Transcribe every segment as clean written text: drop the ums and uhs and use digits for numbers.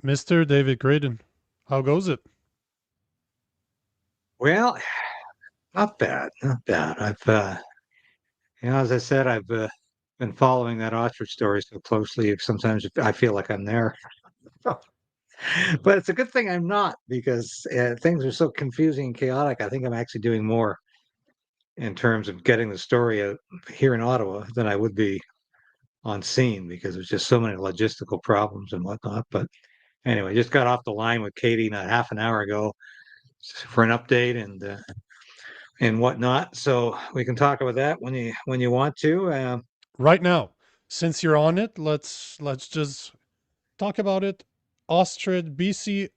Mr. David Krayden, how goes it? Well, not bad, not bad. As I said, I've been following that ostrich story so closely. Sometimes I feel like I'm there, but it's a good thing I'm not because things are so confusing and chaotic. I think I'm actually doing more in terms of getting the story out here in Ottawa than I would be on scene because there's just so many logistical problems and whatnot. But anyway, just got off the line with Katie not half an hour ago for an update and whatnot. So we can talk about that when you want to. Right now, since you're on it, let's just talk about it. Ostrich BC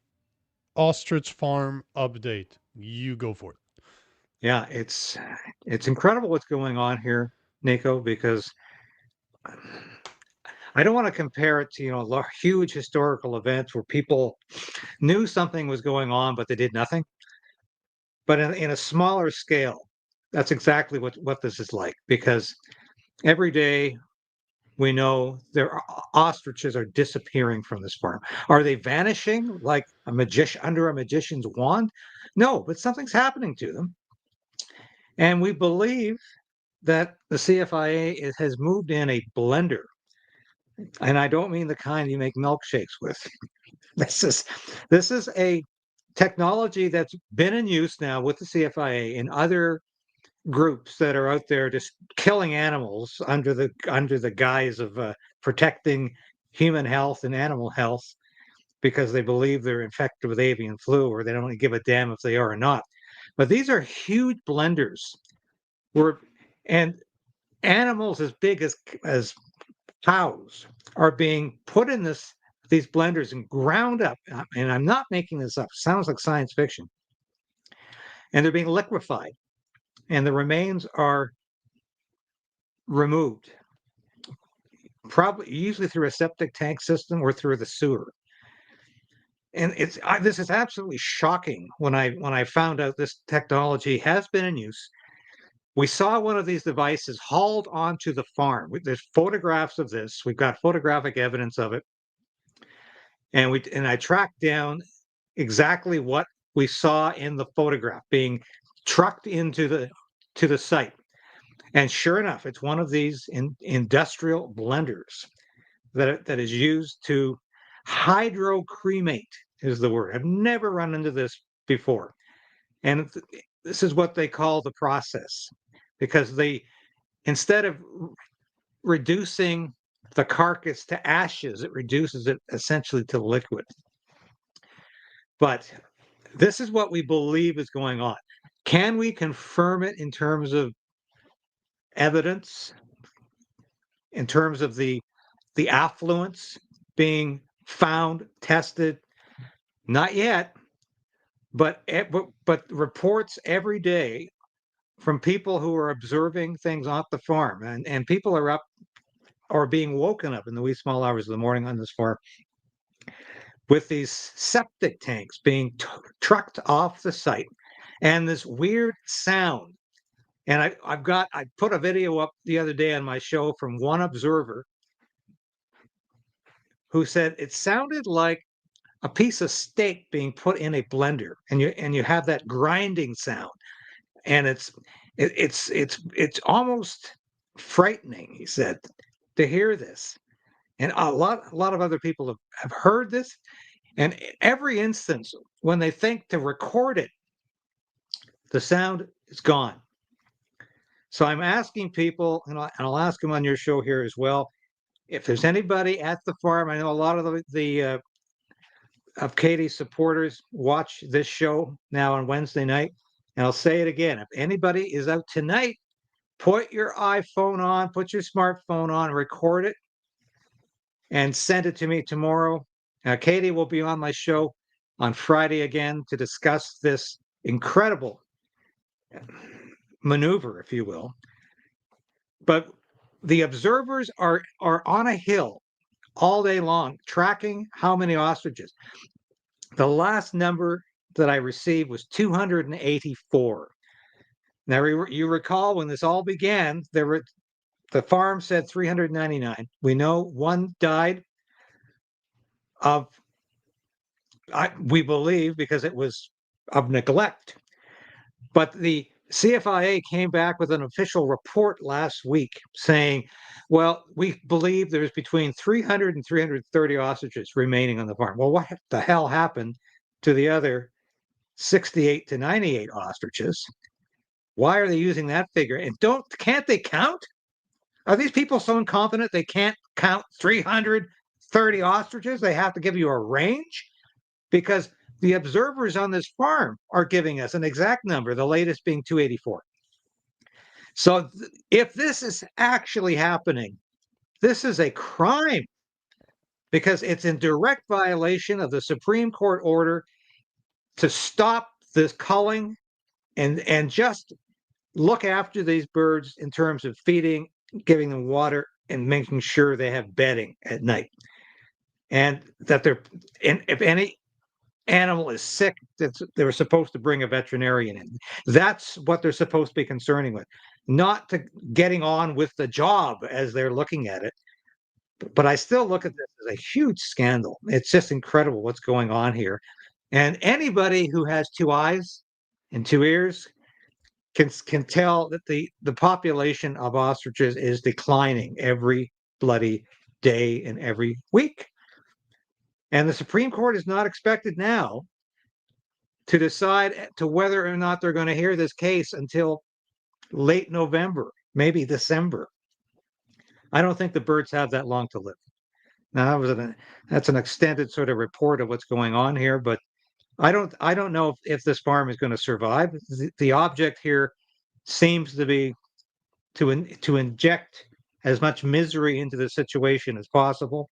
Ostrich Farm update. You go for it. Yeah, it's incredible what's going on here, Nico, because I don't want to compare it to huge historical events where people knew something was going on but they did nothing. But in a smaller scale, that's exactly what this is like because every day we know ostriches are disappearing from this farm. Are they vanishing like a magician under a magician's wand? No, but something's happening to them. And we believe that the CFIA has moved in a blender. And I don't mean the kind you make milkshakes with. This is this is a technology that's been in use now with the CFIA and other groups that are out there just killing animals under the guise of protecting human health and animal health because they believe they're infected with avian flu or they don't give a damn if they are or not. But these are huge blenders where and animals as big as cows are being put in these blenders and ground up. And I'm not making this up. Sounds like science fiction. And they're being liquefied, and the remains are removed, probably usually through a septic tank system or through the sewer. And this is absolutely shocking when I found out this technology has been in use. We saw one of these devices hauled onto the farm. There's photographs of this. We've got photographic evidence of it. And I tracked down exactly what we saw in the photograph being trucked into the site. And sure enough, it's one of these industrial blenders that is used to hydrocremate is the word. I've never run into this before. And this is what they call the process because they instead of reducing the carcass to ashes, it reduces it essentially to liquid. But this is what we believe is going on. Can we confirm it in terms of evidence, in terms of the affluence being found, tested? Not yet, but reports every day from people who are observing things off the farm, and people are up or being woken up in the wee small hours of the morning on this farm with these septic tanks being trucked off the site and this weird sound. And I put a video up the other day on my show from one observer who said it sounded like a piece of steak being put in a blender, and you have that grinding sound, and it's almost frightening. He said to hear this, and a lot of other people have heard this, and every instance when they think to record it, the sound is gone. So I'm asking people, and I'll ask them on your show here as well, if there's anybody at the farm. I know a lot of the of Katie's supporters watch this show now on Wednesday night, and I'll say it again: if anybody is out tonight, put your iPhone on, put your smartphone on, record it, and send it to me tomorrow. Katie will be on my show on Friday again to discuss this incredible maneuver, if you will. But the observers are on a hill all day long, tracking how many ostriches. The last number that I received was 284. Now you recall when this all began, the farm said 399. We know one died of we believe because it was of neglect. But the CFIA came back with an official report last week saying, well, we believe there's between 300 and 330 ostriches remaining on the farm. Well, what the hell happened to the other 68 to 98 ostriches? Why are they using that figure? And can't they count? Are these people so incompetent they can't count 330 ostriches? They have to give you a range? Because the observers on this farm are giving us an exact number, the latest being 284. So if this is actually happening, this is a crime because it's in direct violation of the Supreme Court order to stop this culling and just look after these birds in terms of feeding, giving them water, and making sure they have bedding at night. And that and if any animal is sick, they're supposed to bring a veterinarian in. That's what they're supposed to be concerning with, not to getting on with the job as they're looking at it. But I still look at this as a huge scandal. It's just incredible what's going on here. And anybody who has two eyes and two ears can tell that the population of ostriches is declining every bloody day and every week. And the Supreme Court is not expected now to decide to whether or not they're going to hear this case until late November, maybe December. I don't think the birds have that long to live. Now that's an extended sort of report of what's going on here, but I don't know if this farm is going to survive. The object here seems to be to inject as much misery into the situation as possible.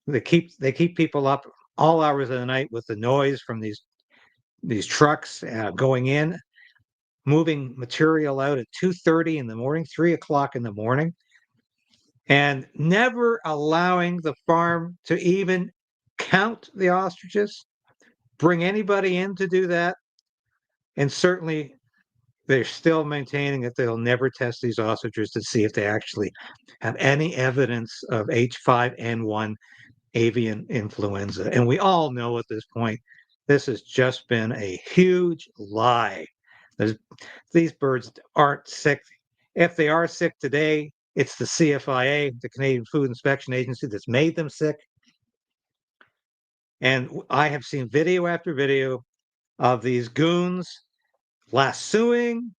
They keep people up all hours of the night with the noise from these trucks going in, moving material out at 2:30 in the morning, 3 o'clock in the morning, and never allowing the farm to even count the ostriches, bring anybody in to do that. And certainly they're still maintaining that they'll never test these ostriches to see if they actually have any evidence of H5N1 avian influenza. And we all know at this point, this has just been a huge lie. These birds aren't sick. If they are sick today, it's the CFIA, the Canadian Food Inspection Agency, that's made them sick. And I have seen video after video of these goons lassoing,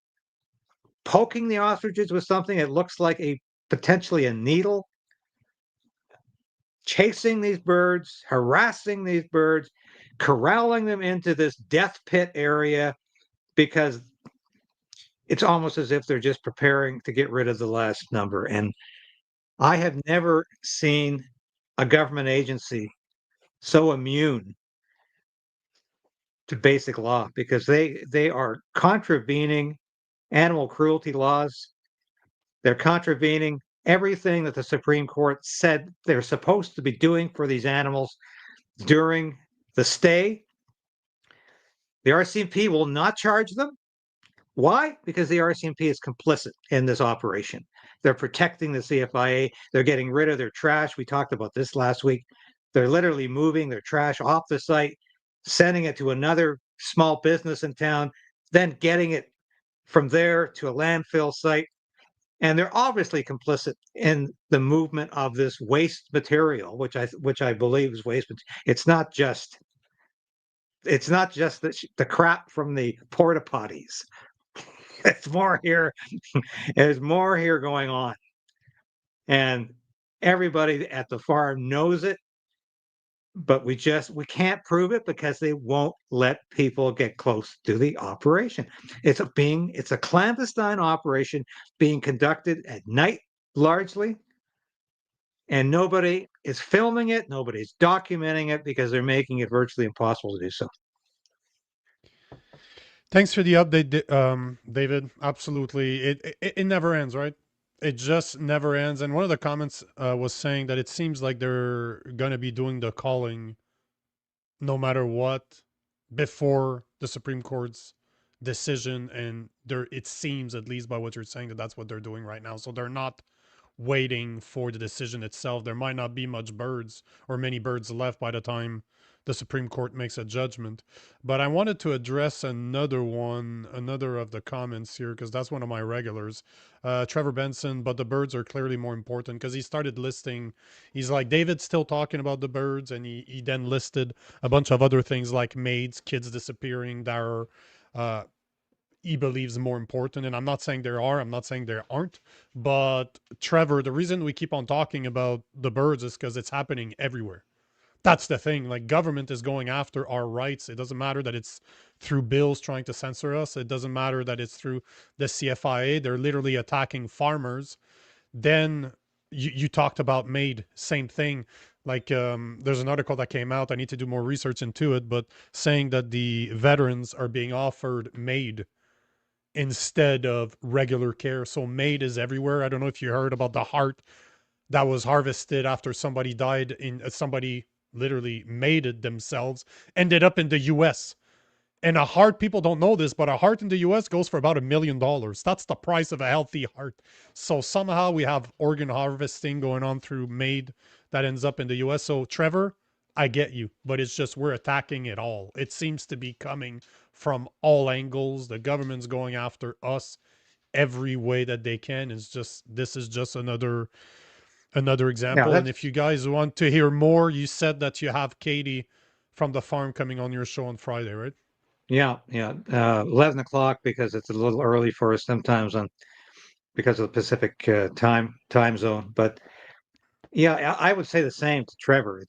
poking the ostriches with something that looks like potentially a needle, chasing these birds, harassing these birds, corralling them into this death pit area because it's almost as if they're just preparing to get rid of the last number. And I have never seen a government agency so immune to basic law because they are contravening animal cruelty laws. They're contravening everything that the Supreme Court said they're supposed to be doing for these animals during the stay. The RCMP will not charge them. Why? Because the RCMP is complicit in this operation. They're protecting the CFIA. They're getting rid of their trash. We talked about this last week. They're literally moving their trash off the site, sending it to another small business in town, then getting it from there to a landfill site. And they're obviously complicit in the movement of this waste material, which I believe is waste. It's not just the crap from the porta potties. It's more here. There's more here going on, and everybody at the farm knows it. But we can't prove it because they won't let people get close to the operation. It's a clandestine operation being conducted at night largely, and nobody is filming it, nobody's documenting it because they're making it virtually impossible to do so. Thanks for the update, David. Absolutely, it never ends, right? It just never ends. And one of the comments was saying that it seems like they're gonna be doing the calling no matter what before the Supreme Court's decision, and it seems, at least by what you're saying, that that's what they're doing right now. So they're not waiting for the decision itself. There might not be much birds or many birds left by the time the Supreme Court makes a judgment. But I wanted to address another of the comments here, because that's one of my regulars. Trevor Benson, but the birds are clearly more important, because he started listing, he's like, David's still talking about the birds, and he then listed a bunch of other things like maids, kids disappearing that are, uh, he believes more important. And I'm not saying there are, I'm not saying there aren't, but Trevor, the reason we keep on talking about the birds is because it's happening everywhere. That's the thing. Like, government is going after our rights. It doesn't matter that it's through bills trying to censor us. It doesn't matter that it's through the CFIA. They're literally attacking farmers. Then you talked about MAID, same thing. Like, there's an article that came out. I need to do more research into it, but saying that the veterans are being offered MAID instead of regular care. So MAID is everywhere. I don't know if you heard about the heart that was harvested after somebody died in somebody literally made it themselves, ended up in the US. And a heart, people don't know this, but a heart in the US goes for about $1 million. That's the price of a healthy heart. So somehow we have organ harvesting going on through MAID that ends up in the US. So Trevor, I get you, but it's just we're attacking it all. It seems to be coming from all angles. The government's going after us every way that they can. It's just, this is just another Yeah, example. And that's if you guys want to hear more, you said that you have Katie from the farm coming on your show on Friday, right? yeah. 11 o'clock because it's a little early for us sometimes on because of the Pacific time zone. But yeah, I would say the same to Trevor.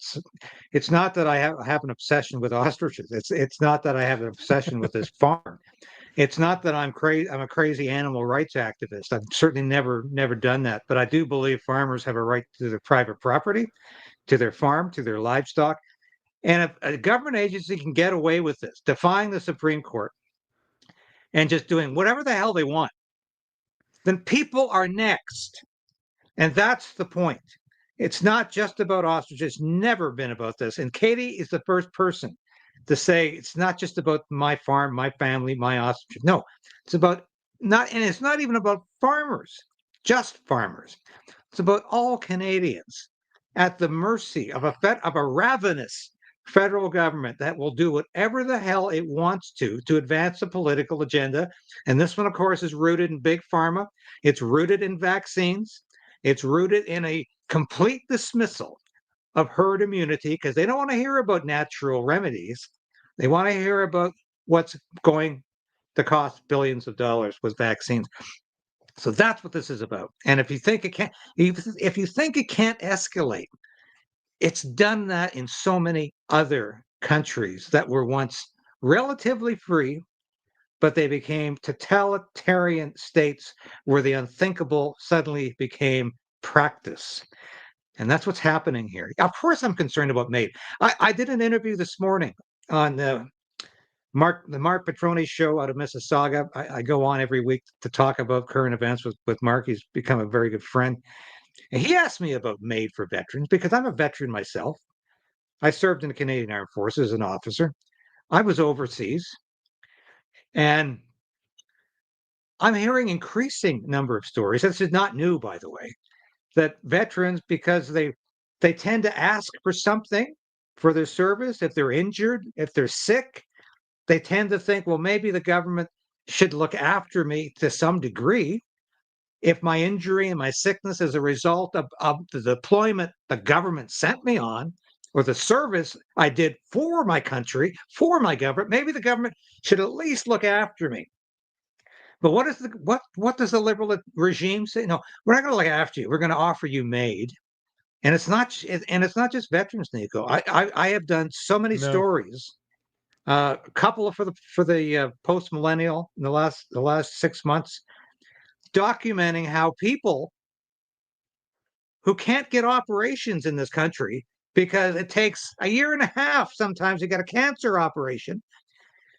It's not that I have an obsession with ostriches. It's not that I have an obsession with this farm. It's not that I'm crazy. I'm a crazy animal rights activist. I've certainly never done that. But I do believe farmers have a right to their private property, to their farm, to their livestock. And if a government agency can get away with this, defying the Supreme Court and just doing whatever the hell they want, then people are next. And that's the point. It's not just about ostriches, never been about this. And Katie is the first person to say it's not just about my farm, my family, my ostrich. No, it's about not, and it's not even about farmers, just farmers. It's about all Canadians at the mercy of a ravenous federal government that will do whatever the hell it wants to advance a political agenda. And this one, of course, is rooted in big pharma. It's rooted in vaccines. It's rooted in a complete dismissal of herd immunity because they don't want to hear about natural remedies. They want to hear about what's going to cost billions of dollars with vaccines. So that's what this is about. And if you think it can't, if you think it can't escalate, it's done that in so many other countries that were once relatively free, but they became totalitarian states where the unthinkable suddenly became practice. And that's what's happening here. Of course, I'm concerned about MAID. I did an interview this morning on the Mark Petroni's show out of Mississauga. I go on every week to talk about current events with Mark. He's become a very good friend. And he asked me about MAID for veterans because I'm a veteran myself. I served in the Canadian Armed Forces as an officer. I was overseas, and I'm hearing increasing number of stories. This is not new, by the way, that veterans, because they tend to ask for something for their service, if they're injured, if they're sick, they tend to think, well, maybe the government should look after me to some degree. If my injury and my sickness is a result of the deployment the government sent me on, or the service I did for my country, for my government, maybe the government should at least look after me. But what does the liberal regime say? No, we're not going to look after you. We're going to offer you MAID. And it's not just veterans, Nico. I have done so many No. stories, a couple for the post millennial in the last 6 months, documenting how people who can't get operations in this country because it takes a year and a half sometimes to get a cancer operation.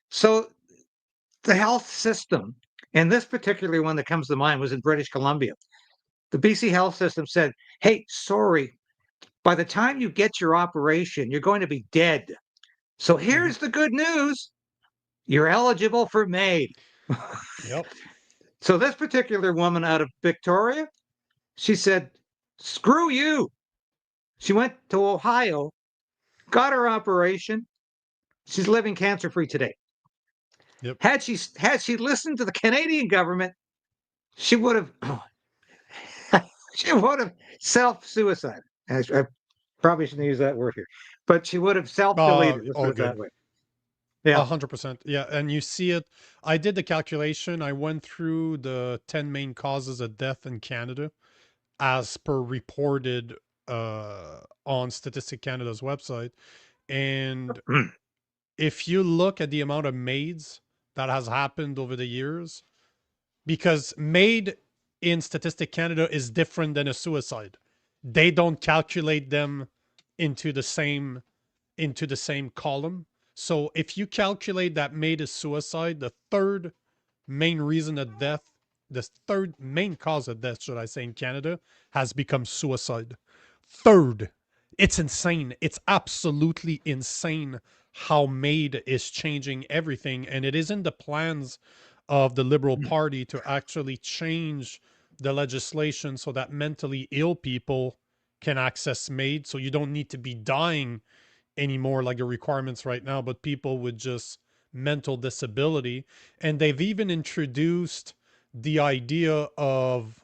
So the health system, and this particular one that comes to mind was in British Columbia. The BC health system said, hey, sorry, by the time you get your operation, you're going to be dead. So Mm-hmm. here's the good news. You're eligible for MAID. Yep. So this particular woman out of Victoria, she said, screw you. She went to Ohio, got her operation. She's living cancer-free today. Yep. Had she listened to the Canadian government, she would have she would have self-suicide. I probably shouldn't use that word here, but she would have self-deleted. Let's put All it that good. way. Yeah. 100%. Yeah, and you see it. I did the calculation. I went through the 10 main causes of death in Canada as per reported on Statistic Canada's website. And if you look at the amount of MAIDs that has happened over the years, because MAID in Statistic Canada is different than a suicide. They don't calculate them into the same column. So if you calculate that MAID is suicide, the third main reason of death, the third main cause of death, should I say, in Canada, has become suicide. Third. It's insane. It's absolutely insane how MAID is changing everything. And it is in the plans of the Liberal Party to actually change the legislation so that mentally ill people can access MAID. So you don't need to be dying anymore like the requirements right now, but people with just mental disability. And they've even introduced the idea of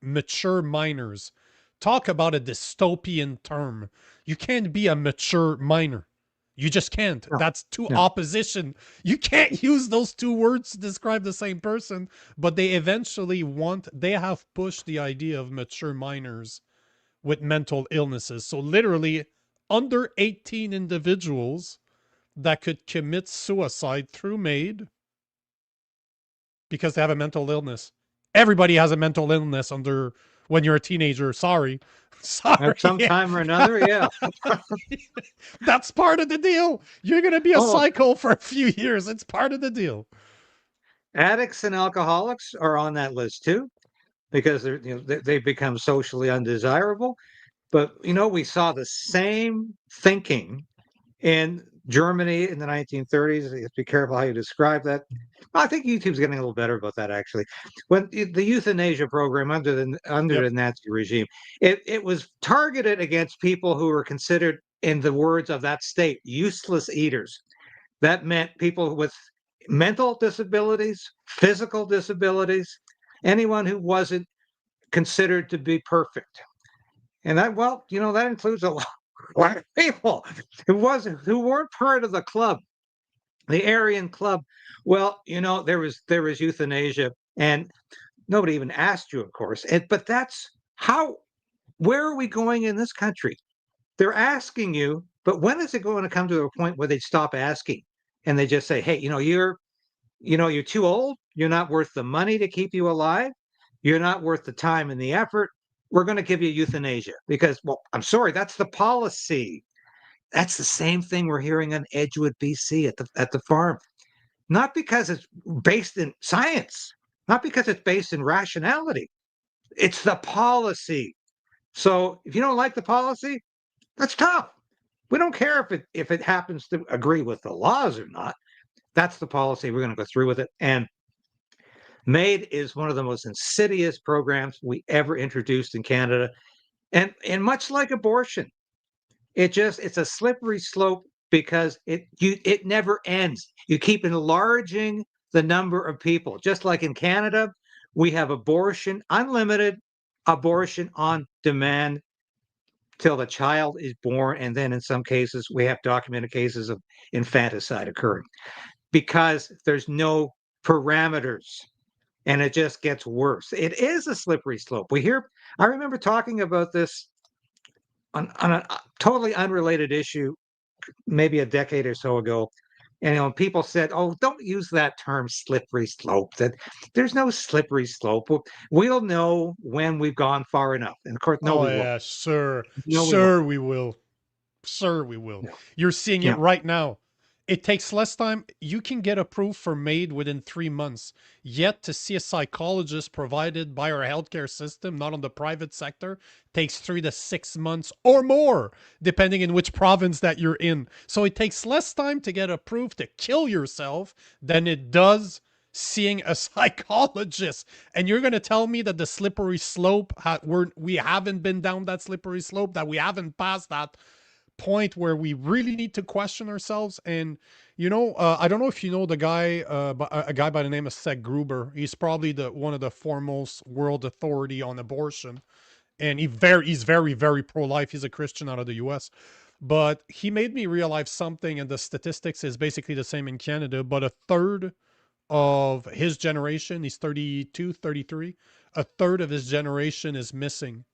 mature minors. Talk about a dystopian term. You can't be a mature minor. You just can't. No, That's two no. opposition. You can't use those two words to describe the same person, but they eventually they have pushed the idea of mature minors with mental illnesses. So literally under 18 individuals that could commit suicide through MAID because they have a mental illness. Everybody has a mental illness under when you're a teenager. Sorry. At some Sorry. time or another, yeah. That's part of the deal. You're going to be a Oh, psycho for a few years. It's part of the deal. addicts and alcoholics are on that list too, because they become socially undesirable. But we saw the same thinking in Germany in the 1930s. You have to be careful how you describe that. Well, I think YouTube's getting a little better about that actually. When the euthanasia program under Yep. the Nazi regime, it was targeted against people who were considered, in the words of that state, useless eaters. That meant people with mental disabilities, physical disabilities, anyone who wasn't considered to be perfect. And that includes a lot of people who weren't part of the club, the Aryan club. Well, there was euthanasia, and nobody even asked you, of course. But that's how. Where are we going in this country? They're asking you, but when is it going to come to a point where they stop asking and they just say, "Hey, you're too old. You're not worth the money to keep you alive. You're not worth the time and the effort. We're going to give you euthanasia because, well, I'm sorry, that's the policy." That's the same thing we're hearing on Edgewood, BC, at the farm. Not because it's based in science, not because it's based in rationality. It's the policy. So if you don't like the policy, that's tough. We don't care if it happens to agree with the laws or not. That's the policy. We're going to go through with it. And MAID is one of the most insidious programs we ever introduced in Canada. And much like abortion, it's a slippery slope because it never ends. You keep enlarging the number of people. Just like in Canada, we have abortion, unlimited abortion on demand till the child is born. And then in some cases, we have documented cases of infanticide occurring because there's no parameters and it just gets worse. It is a slippery slope. I remember talking about this on a totally unrelated issue, maybe a decade or so ago. And people said, "Oh, don't use that term, slippery slope. That there's no slippery slope. We'll know when we've gone far enough." And of course, no, Oh we won't. yeah, sure. No, we won't. Sure we will. Sir, we will. No. You're seeing it Yeah. right now. It takes less time. You can get approved for MAID within 3 months. Yet to see a psychologist provided by our healthcare system, not on the private sector, takes 3 to 6 months or more, depending in which province that you're in. So it takes less time to get approved to kill yourself than it does seeing a psychologist. And you're going to tell me that the slippery slope, we haven't been down that slippery slope, that we haven't passed that point where we really need to question ourselves. And I don't know if you know the guy, a guy by the name of Seth Gruber. He's probably the one of the foremost world authority on abortion, and he's very very pro-life. He's a Christian out of the US. But he made me realize something, and the statistics is basically the same in Canada, but a third of his generation, he's 32, 33, a third of his generation is missing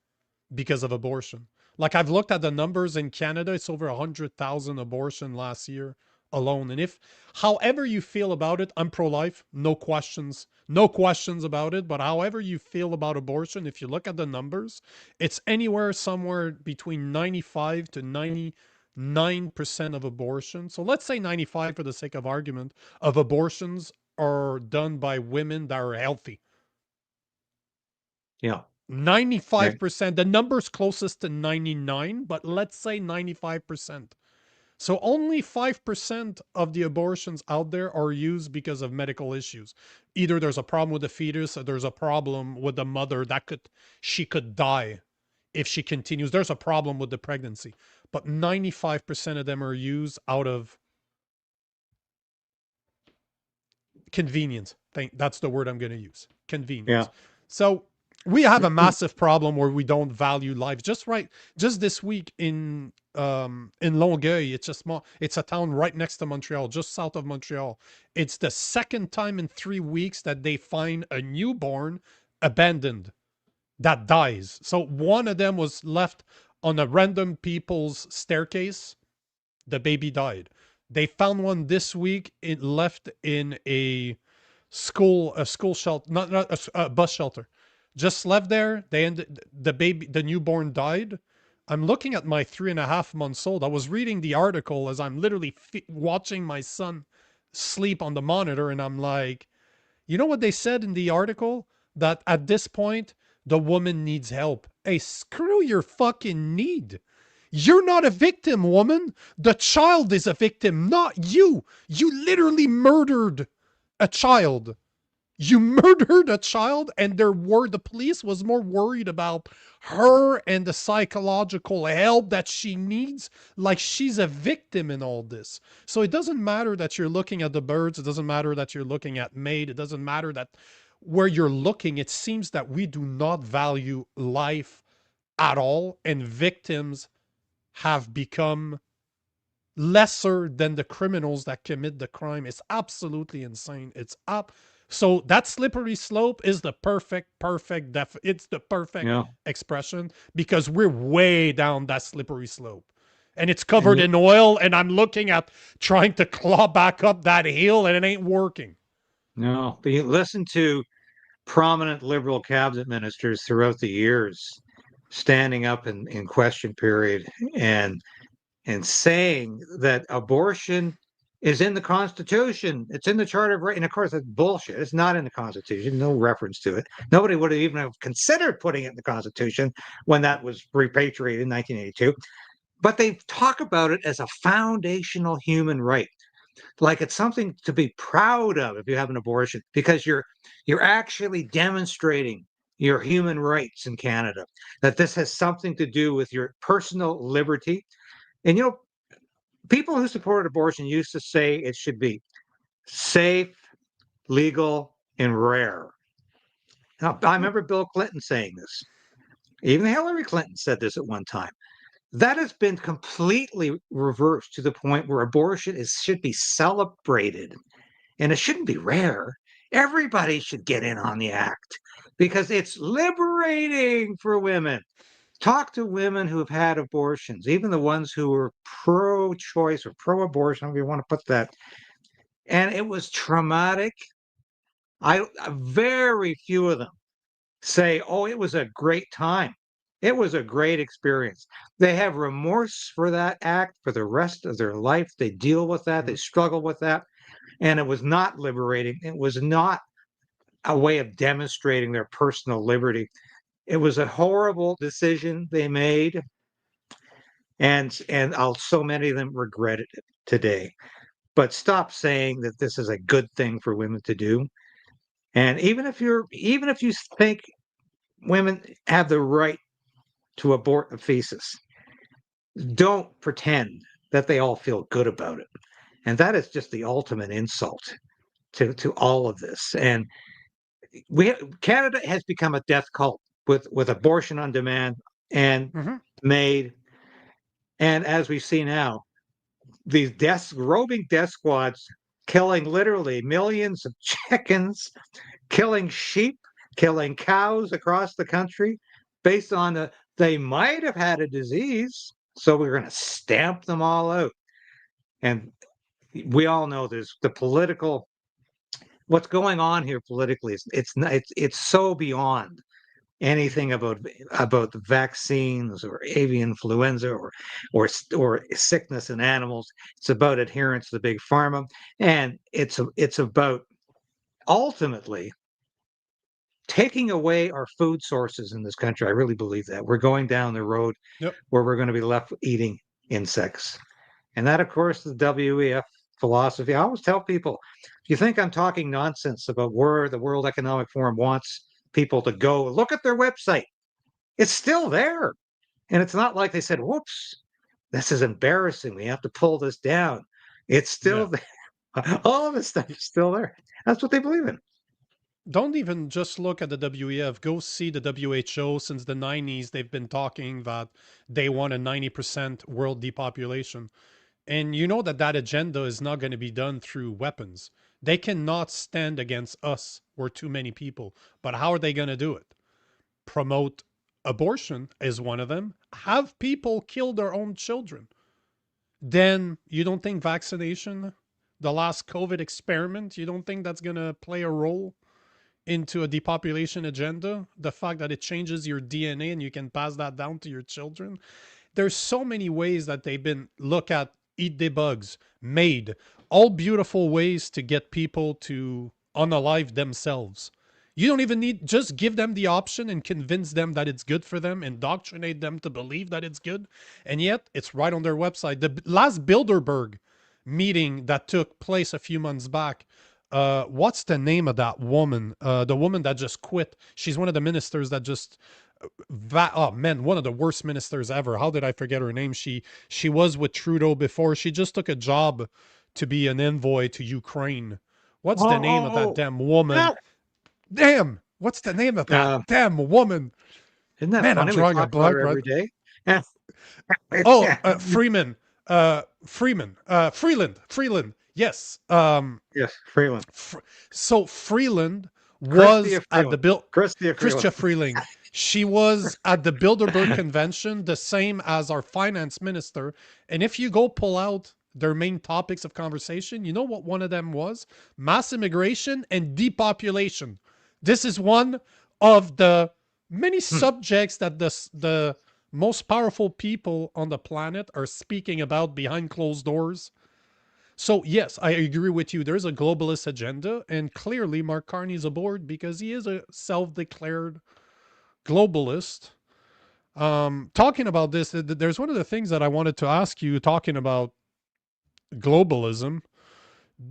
because of abortion. Like, I've looked at the numbers in Canada, it's over 100,000 abortion last year alone. And if, however you feel about it, I'm pro-life, no questions, no questions about it. But however you feel about abortion, if you look at the numbers, it's anywhere somewhere between 95 to 99% of abortion. So let's say 95 for the sake of argument of abortions are done by women that are healthy. Yeah. 95%. The number's closest to 99, but let's say 95%. So only 5% of the abortions out there are used because of medical issues. Either there's a problem with the fetus, or there's a problem with the mother that she could die if she continues. There's a problem with the pregnancy. But 95% of them are used out of convenience. That's the word I'm going to use. Convenience. Yeah. So we have a massive problem where we don't value life. Just this week in Longueuil, it's a town right next to Montreal, just south of Montreal. It's the second time in 3 weeks that they find a newborn abandoned that dies. So one of them was left on a random people's staircase. The baby died. They found one this week. It left in a school shelter, not a bus shelter. Just left there. The newborn died. I'm looking at my 3.5 months old. I was reading the article as I'm literally watching my son sleep on the monitor, and I'm like, you know what they said in the article? That at this point, the woman needs help. Hey, screw your fucking need. You're not a victim, woman. The child is a victim, not you. You literally murdered a child. You murdered a child, and the police was more worried about her and the psychological help that she needs, like she's a victim in all this. So it doesn't matter that you're looking at the birds. It doesn't matter that you're looking at MAID. It doesn't matter that where you're looking. It seems that we do not value life at all, and victims have become lesser than the criminals that commit the crime. It's absolutely insane. It's up. So that slippery slope is the it's the perfect Yeah. expression, because we're way down that slippery slope. And it's And covered in oil, and I'm looking at trying to claw back up that hill, and it ain't working. no, but you listen to prominent liberal cabinet ministers throughout the years standing up in question period and saying that abortion is in the Constitution. It's in the Charter of Rights. And of course, it's bullshit. It's not in the Constitution. No reference to it. Nobody would have even have considered putting it in the Constitution when that was repatriated in 1982. But they talk about it as a foundational human right, like it's something to be proud of if you have an abortion, because you're actually demonstrating your human rights in Canada, that this has something to do with your personal liberty. And people who support abortion used to say it should be safe, legal, and rare. Now, I remember Bill Clinton saying this. Even Hillary Clinton said this at one time. That has been completely reversed to the point where abortion should be celebrated, and it shouldn't be rare. Everybody should get in on the act because it's liberating for women. Talk to women who have had abortions, even the ones who were pro-choice or pro-abortion, however you want to put that. And it was traumatic. Very few of them say, "Oh, it was a great time. It was a great experience." They have remorse for that act for the rest of their life. They deal with that. They struggle with that. And it was not liberating. It was not a way of demonstrating their personal liberty. It was a horrible decision they made, and so many of them regret it today. But stop saying that this is a good thing for women to do. And even if you think women have the right to abort a fetus, don't pretend that they all feel good about it. And that is just the ultimate insult to all of this. And Canada has become a death cult with abortion on demand and Hmm. MAID. And as we see now, these roving death squads killing literally millions of chickens, killing sheep, killing cows across the country based on they might have had a disease, so we're going to stamp them all out. And we all know there's the political what's going on here politically is it's so beyond anything about the vaccines or avian influenza or sickness in animals. It's about adherence to big pharma, and it's about ultimately taking away our food sources in this country. I really believe that we're going down the road Yep. where we're going to be left eating insects, and that, of course, the WEF philosophy. I always tell people, if you think I'm talking nonsense about where the World Economic Forum wants people to go, look at their website. It's still there. And it's not like they said, whoops, this is embarrassing. We have to pull this down. It's still Yeah. there. All of this stuff is still there. That's what they believe in. Don't even just look at the WEF. Go see the WHO. Since the 90s, they've been talking that they want a 90% world depopulation. And you know that that agenda is not going to be done through weapons. They cannot stand against us. We're too many people. But how are they going to do it? Promote abortion is one of them. Have people kill their own children. Then you don't think vaccination, the last COVID experiment, you don't think that's going to play a role into a depopulation agenda? The fact that it changes your DNA and you can pass that down to your children? There's so many ways that they've been look at eat the bugs, MAID, all beautiful ways to get people to unalive themselves. You don't even need, just give them the option and convince them that it's good for them, indoctrinate them to believe that it's good. And yet it's right on their website. The last Bilderberg meeting that took place a few months back, what's the name of that woman? The woman that just quit. She's one of the ministers that just oh man, one of the worst ministers ever. How did I forget her name? She was with Trudeau before. She just took a job to be an envoy to Ukraine. What's the Oh, name of that oh, damn woman? oh. Damn, what's the name of that Ah, damn woman? isn't that Man, I'm funny? We drawing a talk about blank, her right? every day. Yeah, Oh, yeah, Freeman, Freeland. Yes. yes, Freeland. Fr- so Freeland was Christia at the Freeland. Bill Christia Freeland. Christia Freeling. She was at the Bilderberg convention, the same as our finance minister. And if you go pull out their main topics of conversation, you know what one of them was? Mass immigration and depopulation. This is one of the many subjects that the most powerful people on the planet are speaking about behind closed doors. So yes, I agree with you. There's a globalist agenda, and clearly Mark Carney's aboard because he is a self-declared globalist. Talking about this, there's one of the things that I wanted to ask you. Talking about globalism,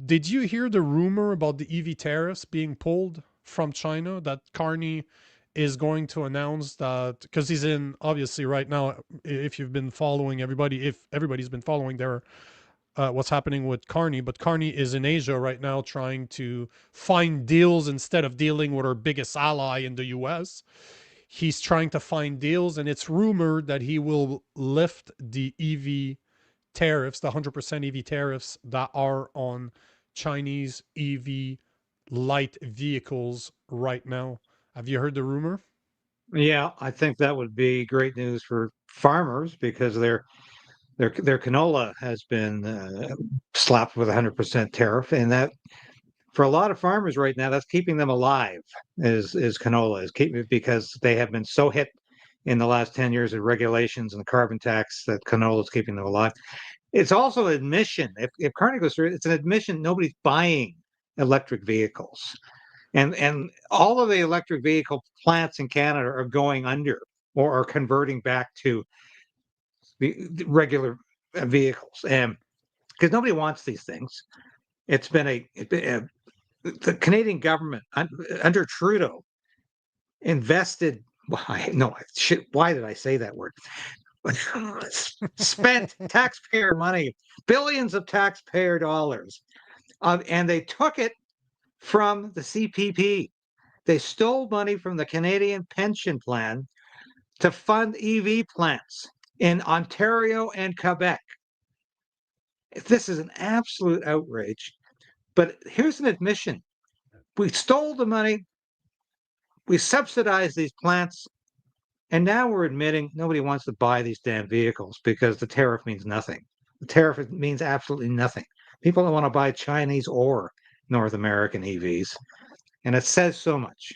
did you hear the rumor about the EV tariffs being pulled from China? That Carney is going to announce that because he's in obviously right now. If you've been following everybody, if everybody's been following their what's happening with Carney, but Carney is in Asia right now trying to find deals instead of dealing with our biggest ally in the US. He's trying to find deals, and it's rumored that he will lift the EV tariffs, the 100% EV tariffs that are on Chinese EV light vehicles right now. Have you heard the rumor? Yeah, I think that would be great news for farmers because their canola has been slapped with 100% tariff, and that for a lot of farmers right now, that's keeping them alive. Is canola is keeping because they have been so hit in the last 10 years of regulations and the carbon tax that canola is keeping them alive. It's also an admission. If Carney goes through, it's an admission nobody's buying electric vehicles, and all of the electric vehicle plants in Canada are going under or are converting back to the regular vehicles, and because nobody wants these things. It's been the Canadian government under Trudeau invested. Why? No, why did I say that word? spent taxpayer money, billions of taxpayer dollars, and they took it from the CPP. They stole money from the Canadian pension plan to fund EV plants in Ontario and Quebec. This is an absolute outrage. But here's an admission. We stole the money, we subsidized these plants, and now we're admitting nobody wants to buy these damn vehicles because the tariff means nothing. The tariff means absolutely nothing. People don't want to buy Chinese or North American EVs, and it says so much.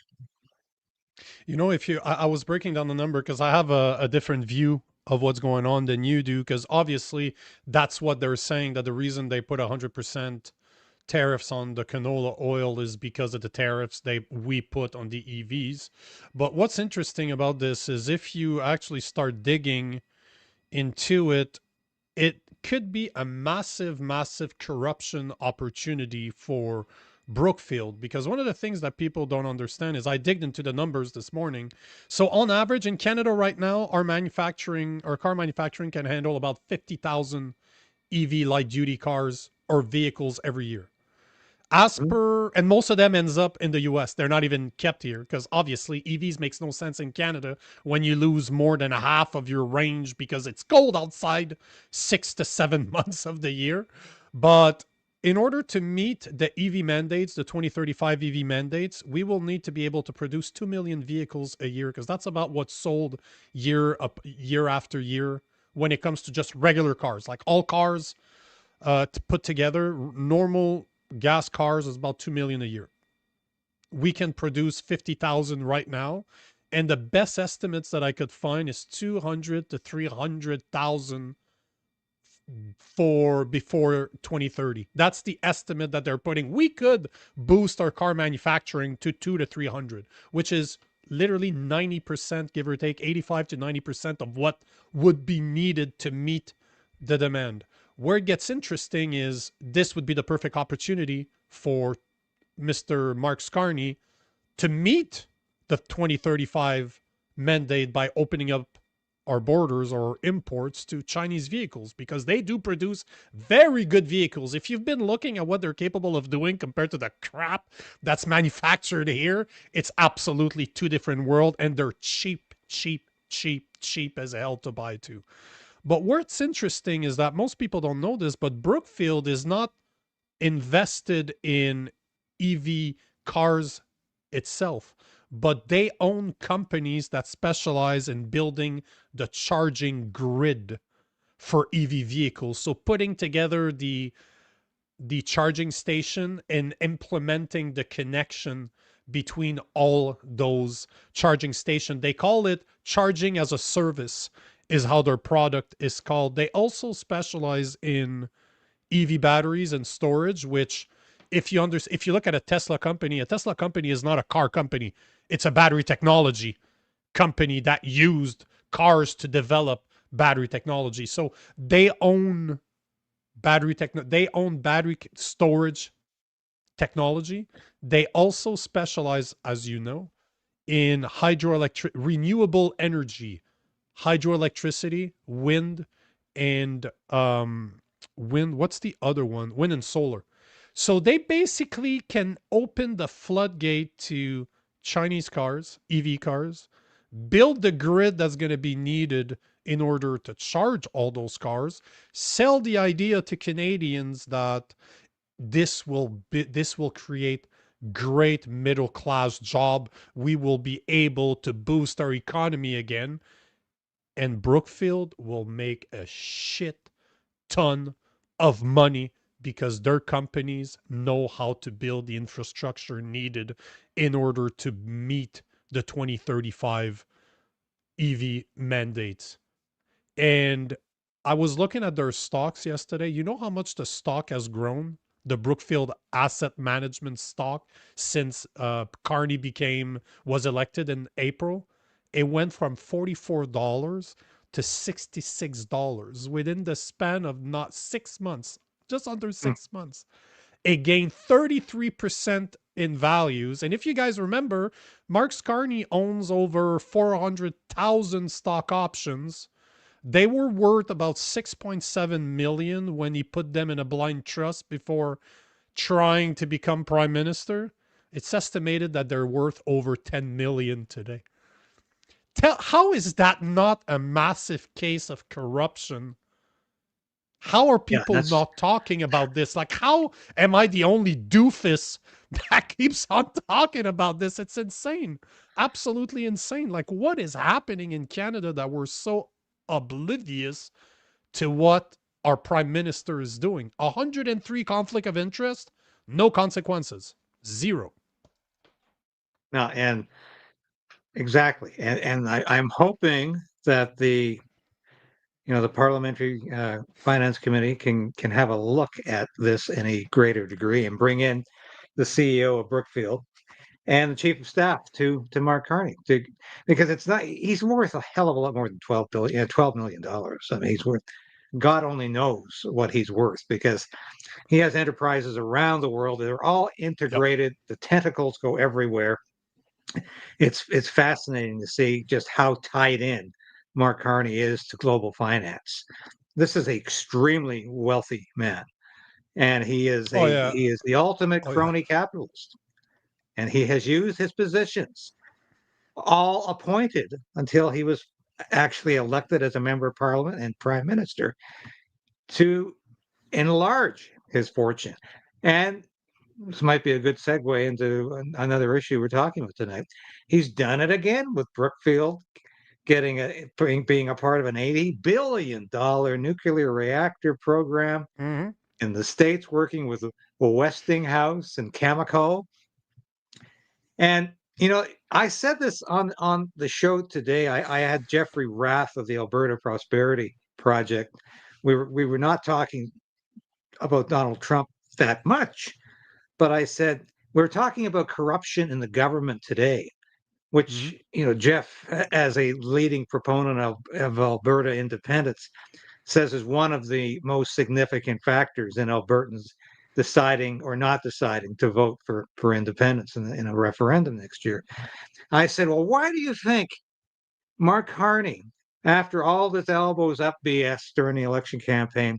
You know, if you, I was breaking down the number because I have a different view of what's going on than you do. Because obviously, that's what they're saying, that the reason they put 100% tariffs on the canola oil is because of the tariffs we put on the EVs. But what's interesting about this is if you actually start digging into it, it could be a massive, massive corruption opportunity for Brookfield, because one of the things that people don't understand is I digged into the numbers this morning. So on average in Canada right now, our car manufacturing can handle about 50,000 EV light duty cars or vehicles every year. As Hmm? per, and most of them ends up in the US. They're not even kept here because obviously EVs makes no sense in Canada when you lose more than a half of your range because it's cold outside 6 to 7 months of the year. But in order to meet the EV mandates, the 2035 EV mandates, we will need to be able to produce 2 million vehicles a year because that's about what's sold year after year when it comes to just regular cars, like all cars to put together. Normal gas cars is about 2 million a year. We can produce 50,000 right now, and the best estimates that I could find is 200 to 300,000 for before 2030. That's the estimate that they're putting. We could boost our car manufacturing to 2 to 300, which is literally 90%, give or take 85 to 90% of what would be needed to meet the demand. Where it gets interesting is this would be the perfect opportunity for Mr. Mark Carney to meet the 2035 mandate by opening up our borders or imports to Chinese vehicles, because they do produce very good vehicles. If you've been looking at what they're capable of doing compared to the crap that's manufactured here, it's absolutely two different worlds, and they're cheap, cheap, cheap, cheap as hell to buy too. But what's interesting is that most people don't know this, but Brookfield is not invested in EV cars itself, but they own companies that specialize in building the charging grid for EV vehicles. So putting together the charging station and implementing the connection between all those charging stations. They call it charging as a service is how their product is called. They also specialize in EV batteries and storage, which if you look at a Tesla company is not a car company. It's a battery technology company that used cars to develop battery technology. So they own they own battery storage technology. They also specialize, as you know, in renewable energy, hydroelectricity, wind, and wind. What's the other one? Wind and solar. So they basically can open the floodgate to Chinese cars, EV cars, build the grid that's going to be needed in order to charge all those cars, sell the idea to Canadians that this will create great middle class job. We will be able to boost our economy again, and Brookfield will make a shit ton of money because their companies know how to build the infrastructure needed in order to meet the 2035 EV mandates. And I was looking at their stocks yesterday. You know how much the stock has grown? The Brookfield Asset Management stock since Carney was elected in April. It went from $44 to $66 within the span of not 6 months, just under 6 months. It gained 33% in values. And if you guys remember, Mark Carney owns over 400,000 stock options They were worth about 6.7 million when he put them in a blind trust before trying to become prime minister. It's estimated that they're worth over 10 million today. How is that not a massive case of corruption? How are Yeah, people that's not talking about this? Like, how am I the only doofus that keeps on talking about this? It's insane. Absolutely insane. Like, what is happening in Canada that we're so oblivious to what our prime minister is doing? 103 conflict of interest, no consequences. Zero. no, and exactly. And I'm hoping that the Parliamentary Finance Committee can have a look at this in a greater degree and bring in the CEO of Brookfield and the chief of staff to Mark Carney because it's not he's worth a hell of a lot more than 12 million dollars. I mean, he's worth God only knows what he's worth because he has enterprises around the world. They're all Yep. integrated. The tentacles go everywhere. It's fascinating to see just how tied in Mark Carney is to global finance. This is an extremely wealthy man, and Oh yeah. he is the ultimate Oh yeah. crony capitalist. And he has used his positions, all appointed until he was actually elected as a member of parliament and prime minister, to enlarge his fortune. And this might be a good segue into another issue we're talking about tonight. He's done it again with Brookfield being a part of an $80 billion nuclear reactor program Mm-hmm. in the States, working with Westinghouse and Cameco. And I said this on the show today. I had Jeffrey Rath of the Alberta Prosperity Project. We were not talking about Donald Trump that much, but I said we're talking about corruption in the government today, Mm-hmm. which Jeff, as a leading proponent of Alberta independence, says is one of the most significant factors in Albertans deciding or not deciding to vote for independence in a referendum next year. I said, well, why do you think Mark Carney, after all this elbows up BS during the election campaign,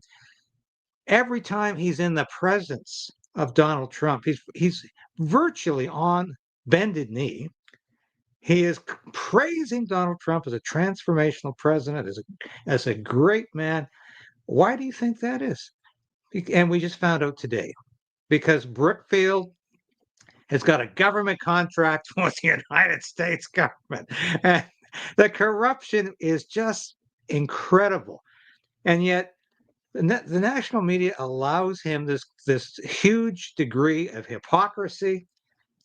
every time he's in the presence of Donald Trump, he's virtually on bended knee. He is praising Donald Trump as a transformational president, as a great man. Why do you think that is? And we just found out today because Brookfield has got a government contract with the United States government. And the corruption is just incredible. And yet the national media allows him this huge degree of hypocrisy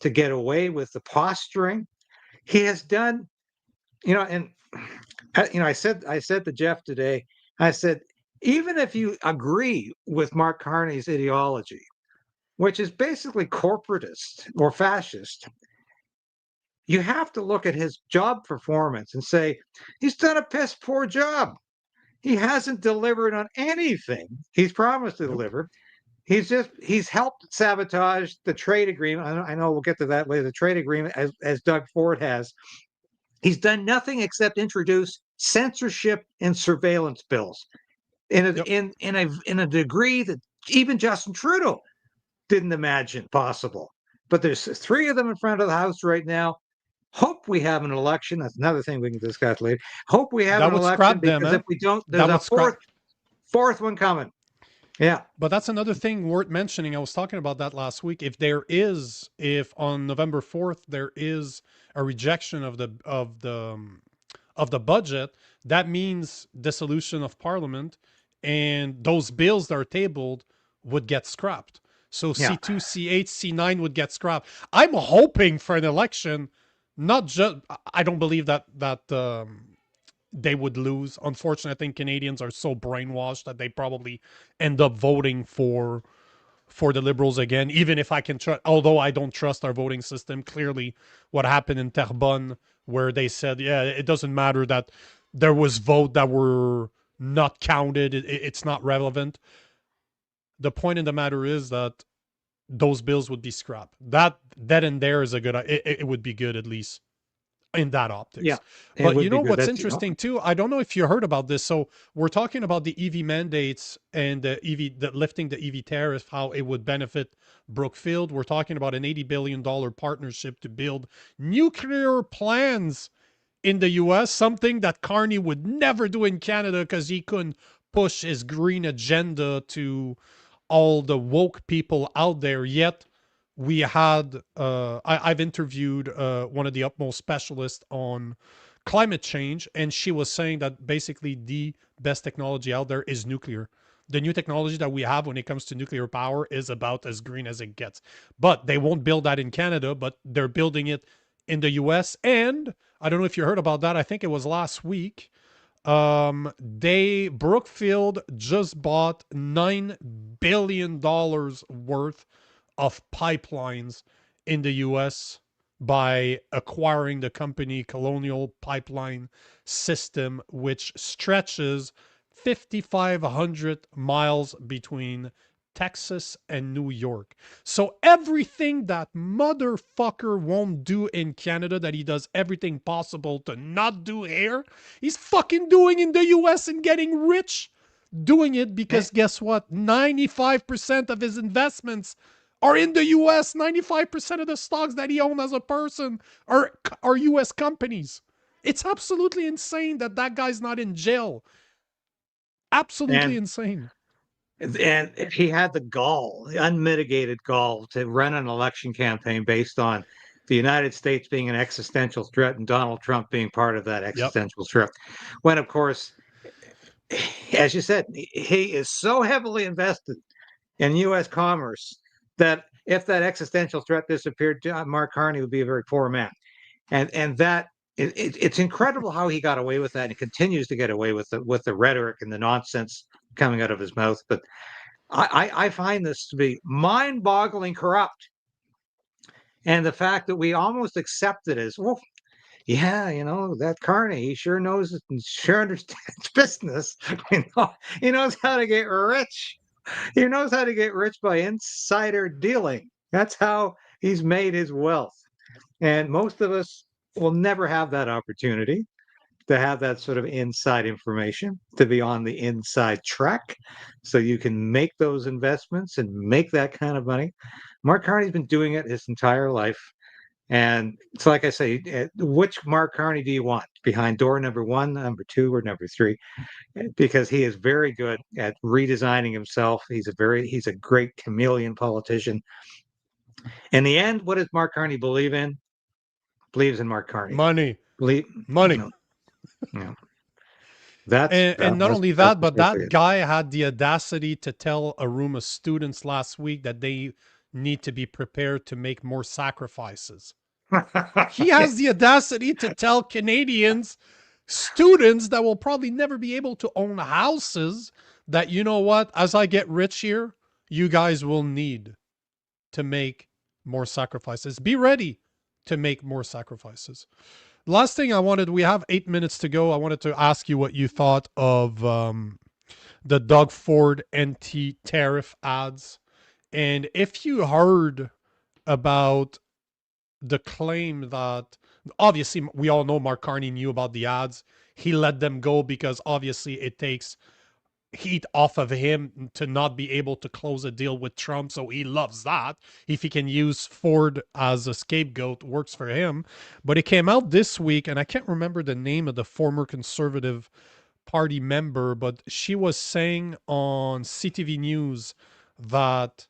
to get away with the posturing. He has done, and I said to Jeff today, I said, even if you agree with Mark Carney's ideology, which is basically corporatist or fascist, you have to look at his job performance and say, he's done a piss poor job. He hasn't delivered on anything he's promised to Nope. deliver. He's helped sabotage the trade agreement. I know we'll get to that later. The trade agreement, as Doug Ford has, he's done nothing except introduce censorship and surveillance bills Yep. in a degree that even Justin Trudeau didn't imagine possible. But there's three of them in front of the House right now. Hope we have an election. That's another thing we can discuss later. Hope we have That an would election scrap them, because huh? if we don't, there's That a would scrap. fourth one coming. Yeah, But that's another thing worth mentioning. I was talking about that last week. If on November 4th there is a rejection of the budget, that means dissolution of parliament, and those bills that are tabled would get scrapped. So yeah. C2, C8, C9 would get scrapped. I'm hoping for an election, not just. I don't believe that they would lose. Unfortunately, I think Canadians are so brainwashed that they probably end up voting for the Liberals again, even if I can trust, although I don't trust our voting system. Clearly, what happened in Terrebonne, where they said, yeah, it doesn't matter that there was vote that were not counted, it's not relevant. The point of the matter is that those bills would be scrapped. That and there is a good, it would be good at least. in that Yeah, optics. it But would you be know good. what's That's interesting too? I don't know if you heard about this. So we're talking about the EV mandates and the EV, the lifting the EV tariff, how it would benefit Brookfield. We're talking about an $80 billion partnership to build nuclear plants in the US, something that Carney would never do in Canada because he couldn't push his green agenda to all the woke people out there. Yet we had I've interviewed one of the utmost specialists on climate change, and she was saying that basically the best technology out there is nuclear. The new technology that we have when it comes to nuclear power is about as green as it gets. But they won't build that in Canada, but they're building it in the US. And I don't know if you heard about that. I think it was last week. They Brookfield just bought $9 billion worth of pipelines in the US by acquiring the company Colonial Pipeline System, which stretches 5,500 miles between Texas and New York. So everything that motherfucker won't do in Canada, that he does everything possible to not do here, he's fucking doing in the US and getting rich doing it, because guess what? 95% of his investments are in the US. 95% of the stocks that he owns as a person are US companies. It's absolutely insane that that guy's not in jail. Absolutely and insane. and if he had the gall, the unmitigated gall, to run an election campaign based on the United States being an existential threat and Donald Trump being part of that Yep. existential threat, when of course, as you said, he is so heavily invested in U.S. commerce that if that existential threat disappeared, Mark Carney would be a very poor man. And that it's incredible how he got away with that and continues to get away with the rhetoric and the nonsense coming out of his mouth. But I find this to be mind-boggling corrupt. And the fact that we almost accept it as, well, yeah, that Carney, he sure knows, sure understands business. He knows how to get rich. He knows how to get rich by insider dealing. That's how he's made his wealth. And most of us will never have that opportunity to have that sort of inside information, to be on the inside track so you can make those investments and make that kind of money. Mark Carney's been doing it his entire life. And it's like I say, which Mark Carney do you want? Behind door number one, number two, or number three? Because he is very good at redesigning himself. He's a great chameleon politician. In the end, what does Mark Carney believe in? Believes in Mark Carney. Money. Believe, Money. no, no. That's And not only that's that, but precisely that guy had the audacity to tell a room of students last week that they need to be prepared to make more sacrifices. He it. has the audacity to tell Canadians, students that will probably never be able to own houses, that, you know what, as I get rich here, you guys will need to make more sacrifices. Be ready to make more sacrifices. Last thing I wanted, we have 8 minutes to go. I wanted to ask you what you thought of the Doug Ford NT tariff ads. And if you heard about the claim that, obviously we all know Mark Carney knew about the ads. He let them go because obviously it takes heat off of him to not be able to close a deal with Trump. So he loves that. If he can use Ford as a scapegoat, works for him. But it came out this week, and I can't remember the name of the former Conservative Party member, but she was saying on CTV News that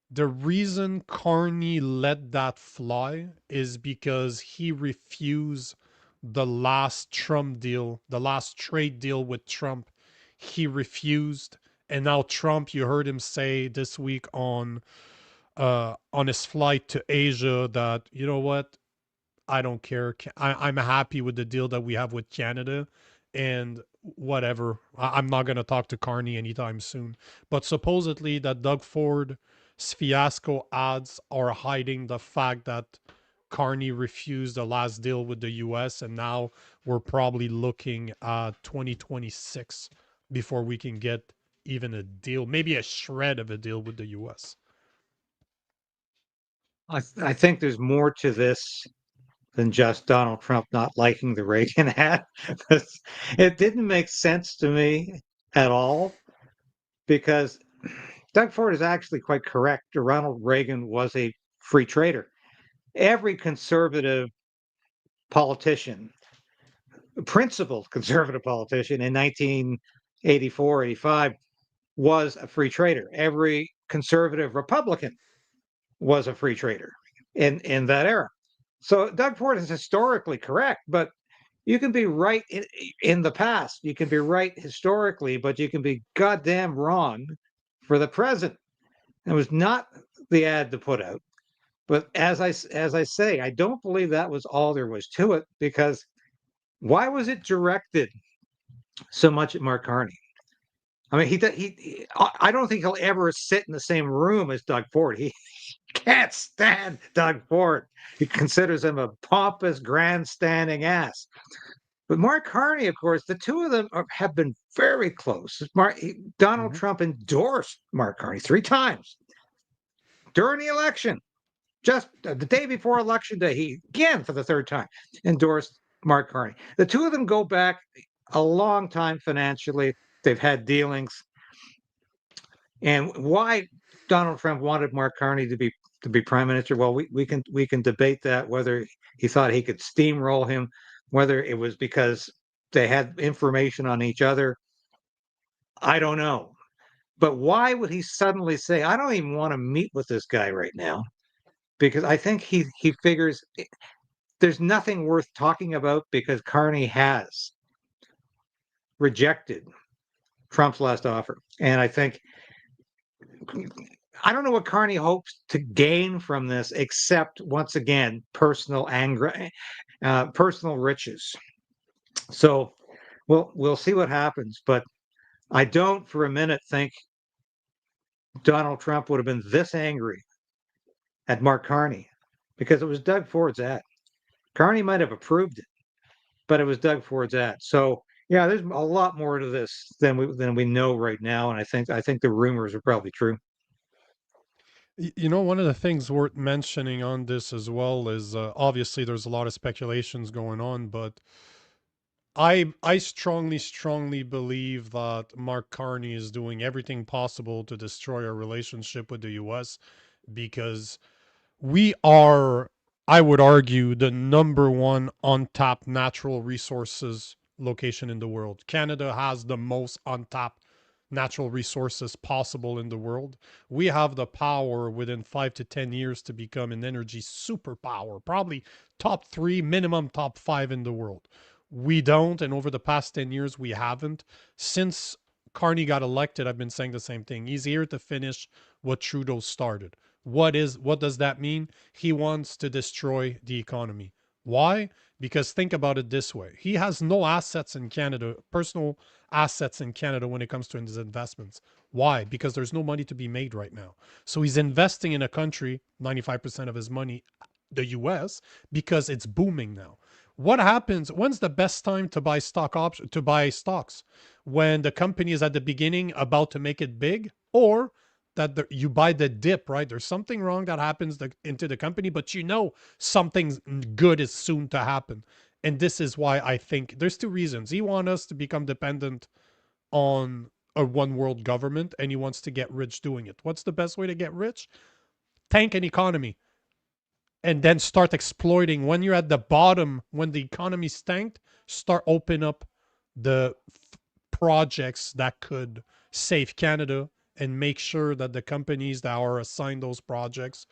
the reason Carney let that fly is because he refused the last Trump deal, the last trade deal with Trump. He refused, and now Trump, you heard him say this week on his flight to Asia that, you know what, I don't care. I'm happy with the deal that we have with Canada, and whatever. I'm not going to talk to Carney anytime soon. But supposedly that Doug Ford's fiasco ads are hiding the fact that Carney refused the last deal with the US, and now we're probably looking at 2026 before we can get even a deal, maybe a shred of a deal with the US. I think there's more to this than just Donald Trump not liking the Reagan ad. It didn't make sense to me at all because Doug Ford is actually quite correct. Ronald Reagan was a free trader. Every conservative politician, principled conservative politician in 1984, 85 was a free trader. Every conservative Republican was a free trader in that era. So Doug Ford is historically correct, but you can be right in the past. You can be right historically, but you can be goddamn wrong for the present. It was not the ad to put out. But as I say, I don't believe that was all there was to it because why was it directed so much at Mark Carney? I mean, I don't think he'll ever sit in the same room as Doug Ford. He can't stand Doug Ford. He considers him a pompous, grandstanding ass. But Mark Carney, of course, the two of them have been very close. Donald Mhm. Trump endorsed Mark Carney 3 times during the election. Just the day before election day, he again for the third time endorsed Mark Carney. The two of them go back a long time financially. They've had dealings. And why Donald Trump wanted Mark Carney to be prime minister? Well, we can debate that whether he thought he could steamroll him, whether it was because they had information on each other. I don't know. But why would he suddenly say, "I don't even want to meet with this guy right now"? Because I think he figures there's nothing worth talking about because Carney has rejected Trump's last offer, and I don't know what Carney hopes to gain from this, except once again personal anger, personal riches. So we'll see what happens, but I don't for a minute think Donald Trump would have been this angry at Mark Carney because it was Doug Ford's ad. Carney might have approved it, but it was Doug Ford's ad. So yeah, there's a lot more to this than we know right now, and I think the rumors are probably true. You know, one of the things worth mentioning on this as well is obviously there's a lot of speculations going on, but I strongly believe that Mark Carney is doing everything possible to destroy our relationship with the U.S. because we are, I would argue, the number one untapped natural resources location in the world. Canada has the most untapped natural resources possible in the world. We have the power within 5 to 10 years to become an energy superpower, probably top three, minimum top five in the world. We don't, and over the past 10 years, we haven't. Since Carney got elected, I've been saying the same thing. He's here to finish what Trudeau started. What does that mean? He wants to destroy the economy. Why? Because think about it this way. He has no assets in Canada, personal assets in Canada when it comes to his investments. Why? Because there's no money to be made right now. So he's investing in a country, 95% of his money, the US, because it's booming now. What happens? When's the best time to buy to buy stocks? When the company is at the beginning about to make it big, or that you buy the dip, right? There's something wrong that happens into the company, but you know something good is soon to happen. And this is why I think there's two reasons. He wants us to become dependent on a one world government, and he wants to get rich doing it. What's the best way to get rich? Tank an economy and then start exploiting. When you're at the bottom, when the economy's tanked, start open up the projects that could save Canada and make sure that the companies that are assigned those projects,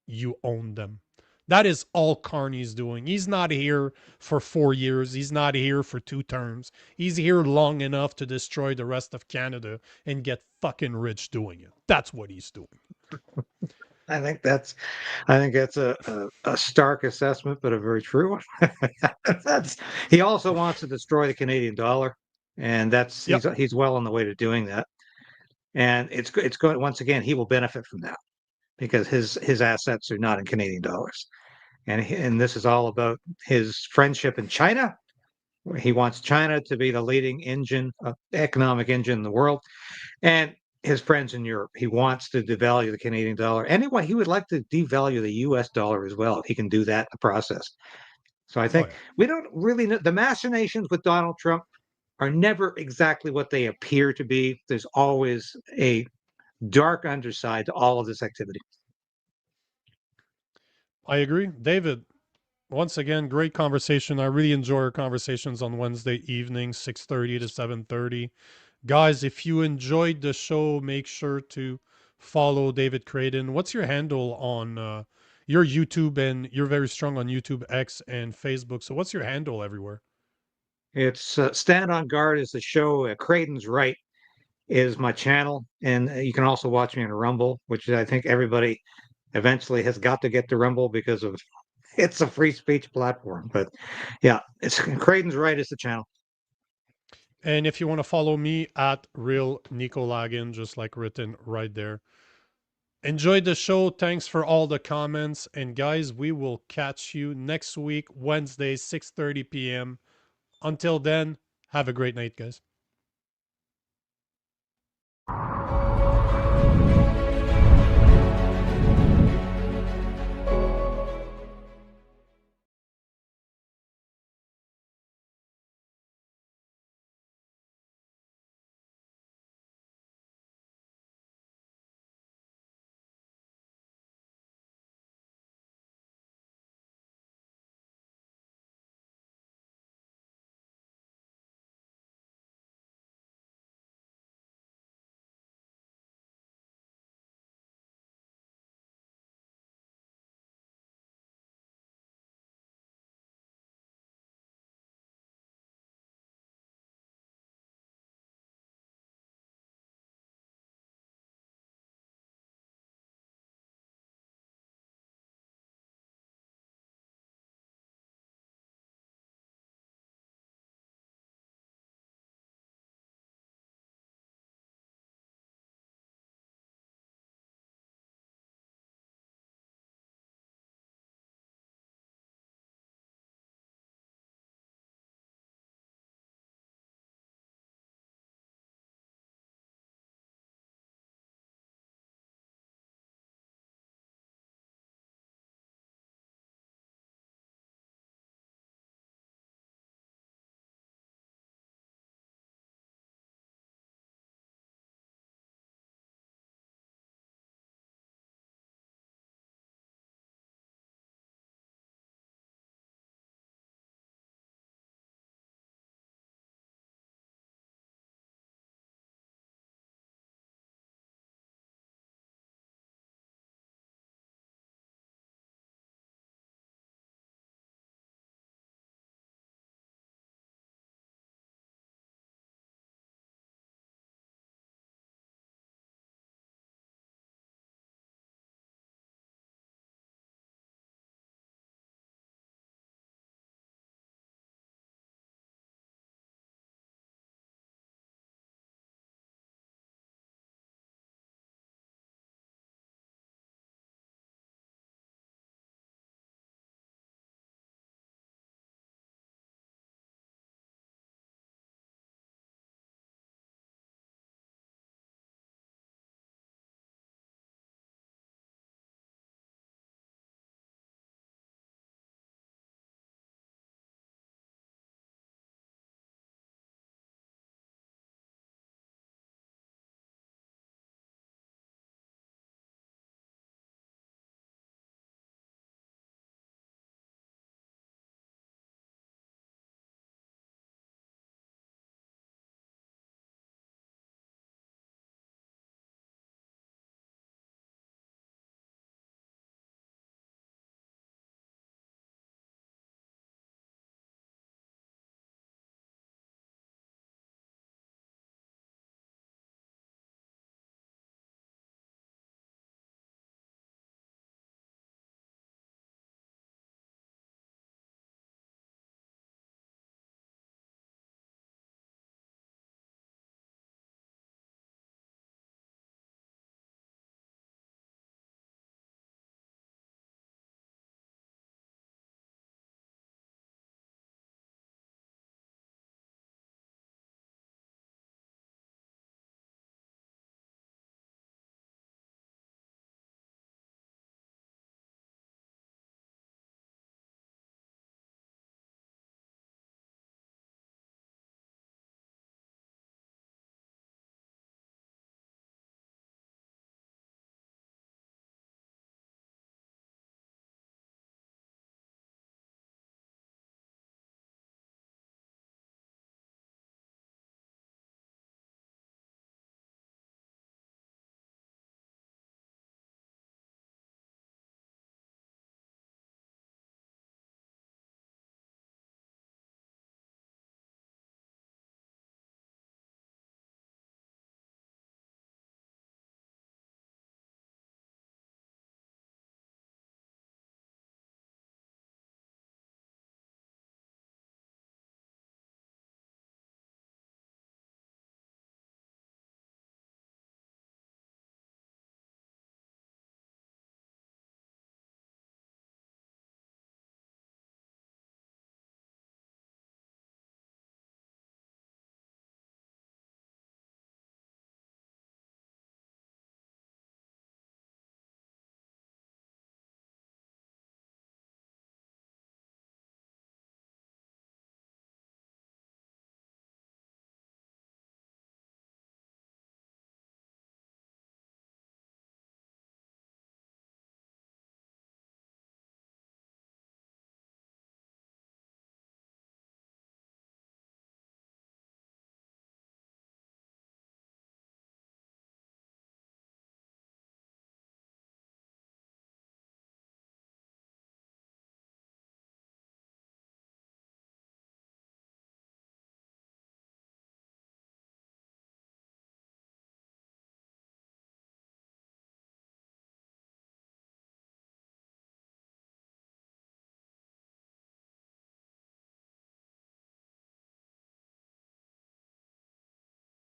you own them. That is all Carney's doing. He's not here for 4 years. He's not here for 2 terms. He's here long enough to destroy the rest of Canada and get fucking rich doing it. That's what he's doing. I think that's I think that's a stark assessment, but a very true one. That's he also wants to destroy the Canadian dollar, and that's Yep. he's well on the way to doing that. And it's going once again he will benefit from that because his assets are not in Canadian dollars, and this is all about his friendship in China. He wants China to be the leading economic engine in the world, and his friends in Europe. He wants to devalue the Canadian dollar. Anyway, he would like to devalue the U.S. dollar as well if he can do that in the process. So I Oh think yeah. we don't really know the machinations with Donald Trump are never exactly what they appear to be. There's always a dark underside to all of this activity. I agree. David, once again, great conversation. I really enjoy our conversations on Wednesday evening, 6:30 to 7:30. Guys, if you enjoyed the show, make sure to follow David Krayden. What's your handle on your YouTube? And you're very strong on YouTube, X, and Facebook. So what's your handle everywhere? It's Stand on Guard is the show. Creighton's Right is my channel, and you can also watch me on Rumble, which I think everybody eventually has got to get to Rumble because of it's a free speech platform. But yeah, it's Creighton's Right is the channel. And if you want to follow me at real Nico Lagan, just like written right there. Enjoyed the show. Thanks for all the comments. And guys, we will catch you next week, Wednesday, 6:30 p.m. Until then, have a great night, guys.